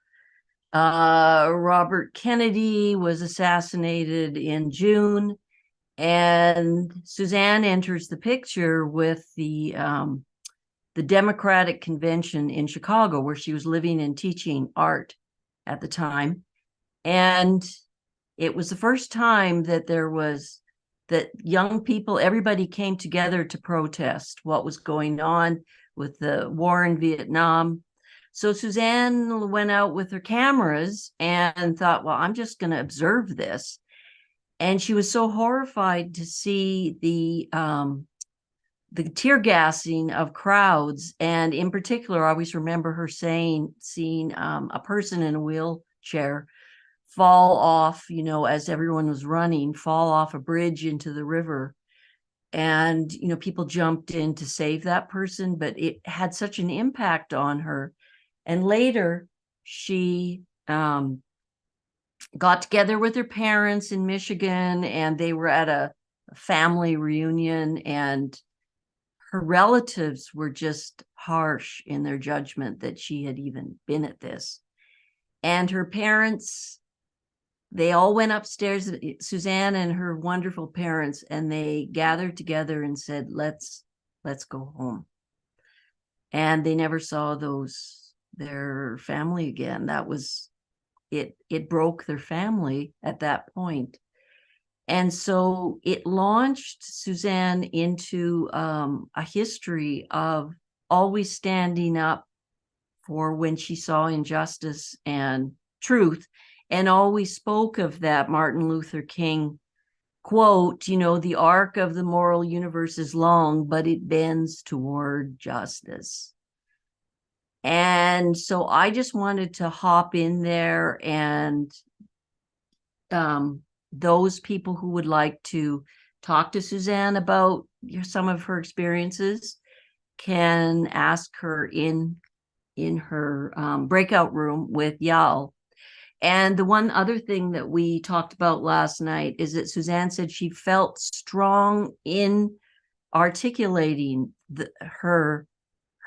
Robert Kennedy was assassinated in June, and Suzanne enters the picture with the Democratic Convention in Chicago, where she was living and teaching art at the time. And it was the first time that that young people, everybody came together to protest what was going on with the war in Vietnam. So Suzanne went out with her cameras and thought, well, I'm just going to observe this. And she was so horrified to see the tear gassing of crowds. And in particular, I always remember her seeing a person in a wheelchair fall off, you know, as everyone was running, fall off a bridge into the river. And, you know, people jumped in to save that person, but it had such an impact on her. And later, she got together with her parents in Michigan, and they were at a family reunion, and her relatives were just harsh in their judgment that she had even been at this. And her parents, they all went upstairs, Suzanne and her wonderful parents, and they gathered together and said, let's go home. And they never saw their family again. That was it. It broke their family at that point. And so it launched Suzanne into a history of always standing up for when she saw injustice and truth, and always spoke of that Martin Luther King quote, you know, the arc of the moral universe is long, but it bends toward justice. And so I just wanted to hop in there, and those people who would like to talk to Suzanne about some of her experiences can ask her in her breakout room with Yal. And the one other thing that we talked about last night is that Suzanne said she felt strong in articulating her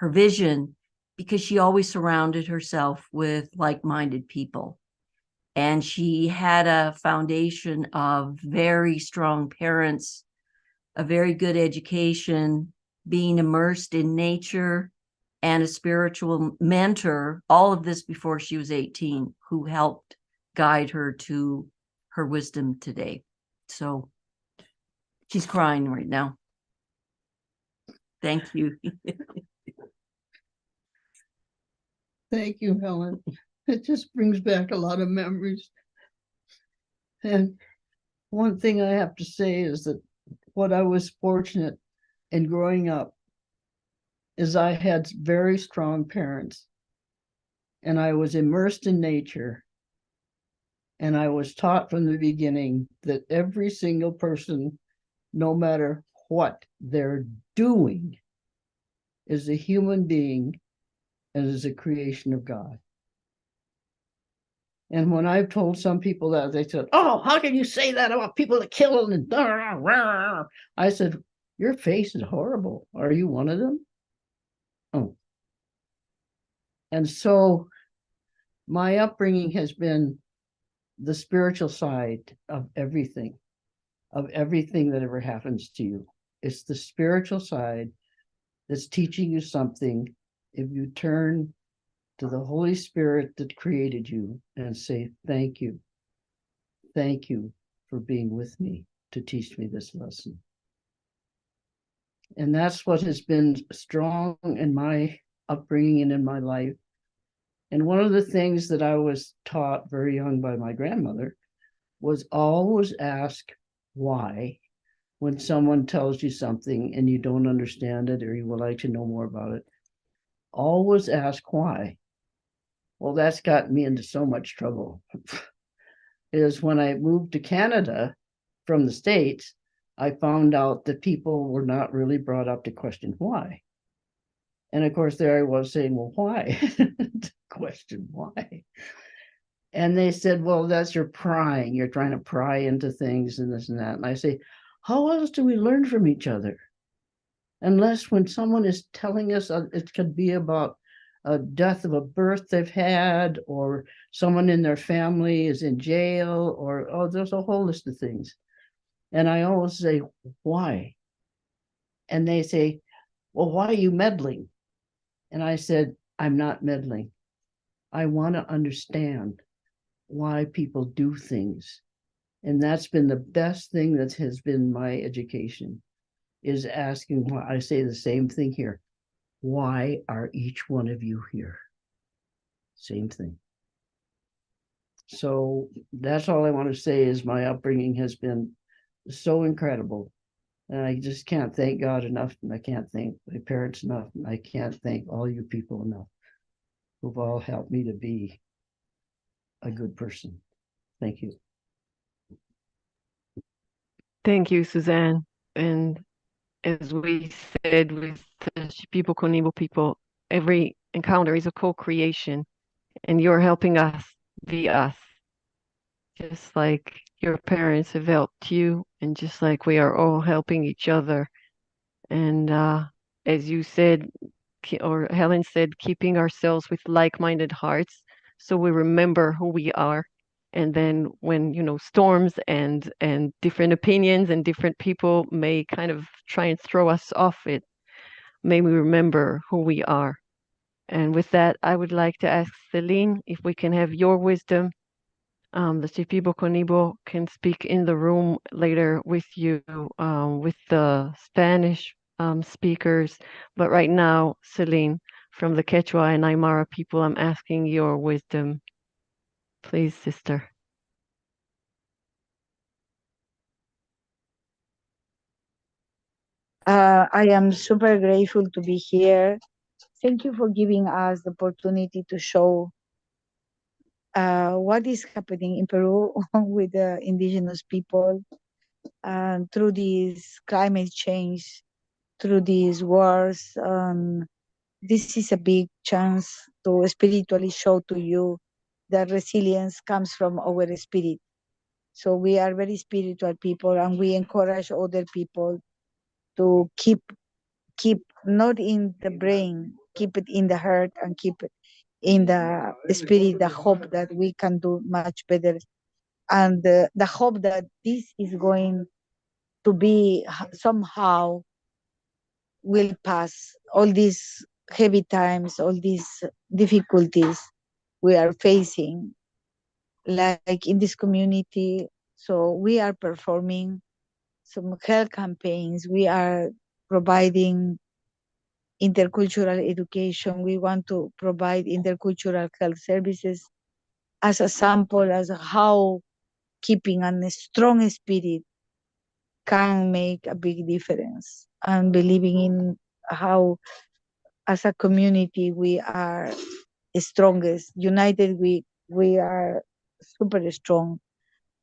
vision, because she always surrounded herself with like-minded people. And she had a foundation of very strong parents, a very good education, being immersed in nature, and a spiritual mentor, all of this before she was 18, who helped guide her to her wisdom today. So she's crying right now. Thank you. Thank you, Helen. It just brings back a lot of memories. And one thing I have to say is that what I was fortunate in growing up is I had very strong parents, and I was immersed in nature. And I was taught from the beginning that every single person, no matter what they're doing, is a human being and is a creation of God. And when I've told some people that, they said, oh, how can you say that about people that kill and I said, your face is horrible. Are you one of them? Oh. And so my upbringing has been the spiritual side of everything that ever happens to you. It's the spiritual side that's teaching you something. If you turn to the Holy Spirit that created you and say, thank you for being with me to teach me this lesson. And that's what has been strong in my upbringing and in my life. And one of the things that I was taught very young by my grandmother was always ask why when someone tells you something and you don't understand it or you would like to know more about it. Always ask why. Well, that's gotten me into so much trouble. Is when I moved to Canada from the States, I found out that people were not really brought up to question why. And of course, there I was saying, well, why? Question why? And they said, well, that's your prying. You're trying to pry into things and this and that. And I say, how else do we learn from each other? Unless when someone is telling us, it could be about a death of a birth they've had, or someone in their family is in jail, or, oh, there's a whole list of things. And I always say, why? And they say, well, why are you meddling? And I said, I'm not meddling. I want to understand why people do things. And that's been the best thing that has been my education, is asking why. I say the same thing here. Why are each one of you here? Same thing. So that's all I want to say is my upbringing has been so incredible. And I just can't thank God enough. And I can't thank my parents enough. And I can't thank all you people enough who've all helped me to be a good person. Thank you. Thank you, Suzanne. And as we said with the Shipibo Konibo people, every encounter is a co-creation, and you're helping us be us. Just like your parents have helped you, and just like we are all helping each other. And as you said, or Helen said, keeping ourselves with like-minded hearts so we remember who we are. And then when, storms and different opinions and different people may kind of try and throw us off it, may we remember who we are. And with that, I would like to ask Celine if we can have your wisdom. The Shipibo Konibo can speak in the room later with you, with the Spanish speakers. But right now, Celine, from the Quechua and Aymara people, I'm asking your wisdom. Please, sister. I am super grateful to be here. Thank you for giving us the opportunity to show what is happening in Peru with the indigenous people through this climate change, through these wars. This is a big chance to spiritually show to you that resilience comes from our spirit. So we are very spiritual people, and we encourage other people to keep not in the brain, keep it in the heart, and keep it in the spirit, the hope that we can do much better, and the hope that this is going to be somehow will pass. All these heavy times, all these difficulties we are facing, like in this community. So we are performing some health campaigns. We are providing intercultural education. We want to provide intercultural health services as a sample, as how keeping a strong spirit can make a big difference, and believing in how as a community we are strongest. United we are super strong,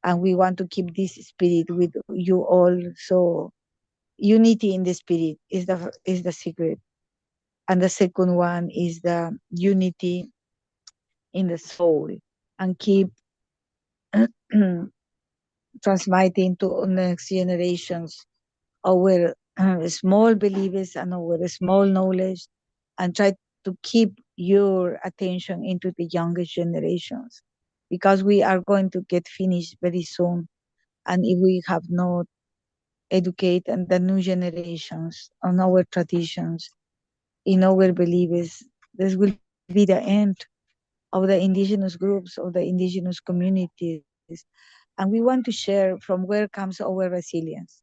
and we want to keep this spirit with you all. So unity in the spirit is the secret. And the second one is the unity in the soul, and keep transmitting to next generations our small beliefs and our small knowledge, and try to keep your attention into the youngest generations, because we are going to get finished very soon. And if we have not educate and the new generations on our traditions, in our beliefs, this will be the end of the indigenous groups, of the indigenous communities. And we want to share from where comes our resilience.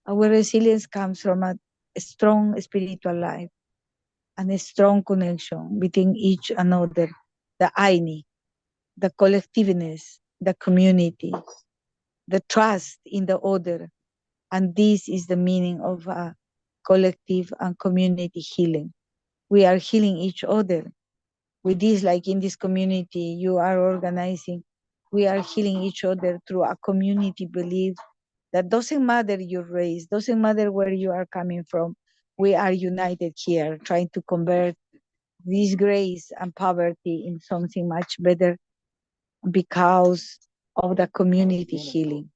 Our resilience comes from a a strong spiritual life and a strong connection between each another, the Aini, the collectiveness, the community, the trust in the other. And this is the meaning of collective and community healing. We are healing each other. With this, like in this community you are organizing, we are healing each other through a community belief that doesn't matter your race, doesn't matter where you are coming from. We are united here, trying to convert disgrace and poverty in something much better because of the community healing.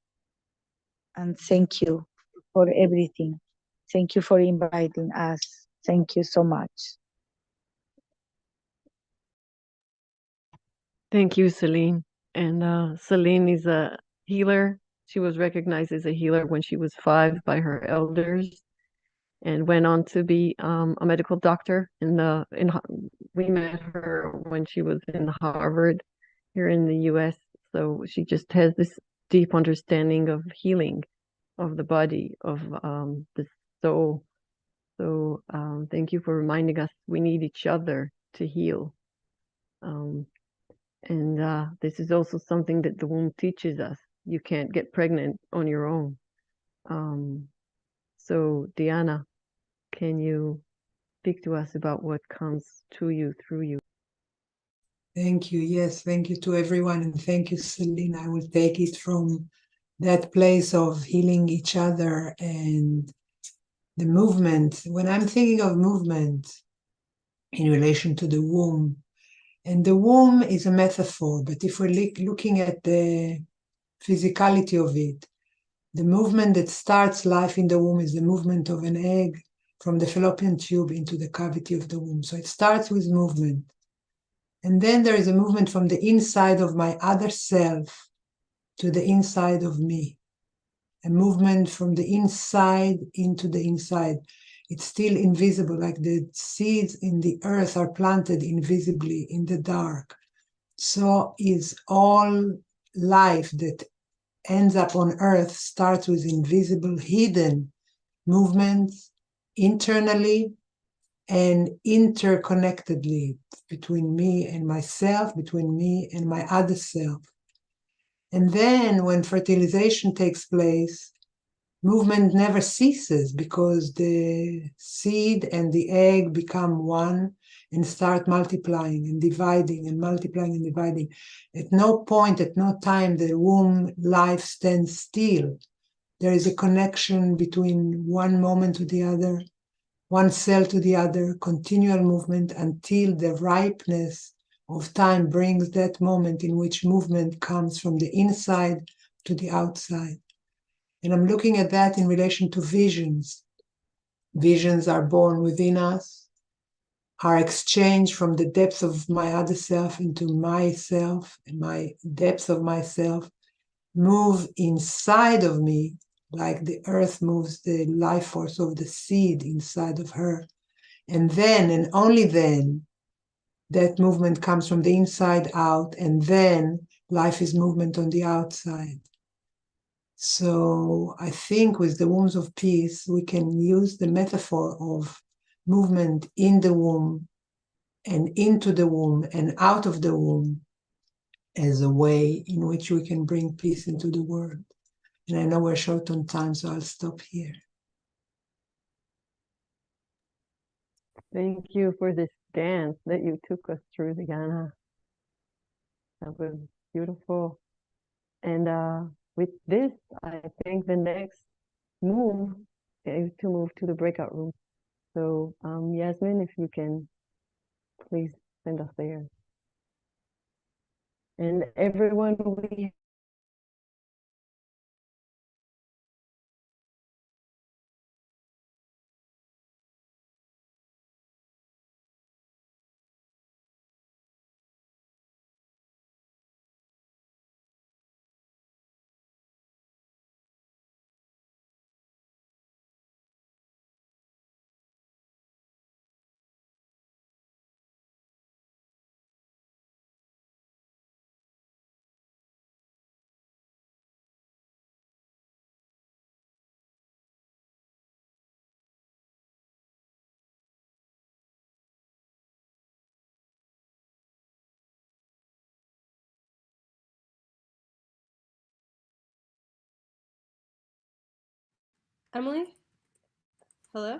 And thank you for everything. Thank you for inviting us. Thank you so much. Thank you, Celine. And Celine is a healer. She was recognized as a healer when she was 5 by her elders, and went on to be a medical doctor. We met her when she was in Harvard here in the U.S. So she just has this deep understanding of healing, of the body, of the soul. So thank you for reminding us we need each other to heal. And this is also something that the womb teaches us. You can't get pregnant on your own. So Diana, can you speak to us about what comes to you through you? Thank you. Yes, thank you to everyone. And thank you, Celine. I will take it from that place of healing each other and the movement. When I'm thinking of movement in relation to the womb, and the womb is a metaphor, but if we're looking at the physicality of it, the movement that starts life in the womb is the movement of an egg from the fallopian tube into the cavity of the womb. So it starts with movement. And then there is a movement from the inside of my other self to the inside of me. A movement from the inside into the inside. It's still invisible, like the seeds in the earth are planted invisibly in the dark. So is all life that ends up on earth starts with invisible, hidden movements internally and interconnectedly between me and myself, between me and my other self. And then when fertilization takes place, movement never ceases because the seed and the egg become one and start multiplying and dividing and multiplying and dividing. At no point, at no time, the womb life stands still. There is a connection between one moment to the other, one cell to the other, continual movement until the ripeness of time brings that moment in which movement comes from the inside to the outside. And I'm looking at that in relation to visions. Visions are born within us, are exchanged from the depths of my other self into myself, and my depths of myself move inside of me, like the earth moves the life force of the seed inside of her. And then, and only then, that movement comes from the inside out, and then life is movement on the outside. So I think with the wombs of peace, we can use the metaphor of movement in the womb and into the womb and out of the womb as a way in which we can bring peace into the world. And I know we're short on time, so I'll stop here. Thank you for this dance that you took us through, Diana. That was beautiful. And with this, I think the next move is to move to the breakout room. So Yasmin, if you can please send us there. And everyone, we Emily? Hello?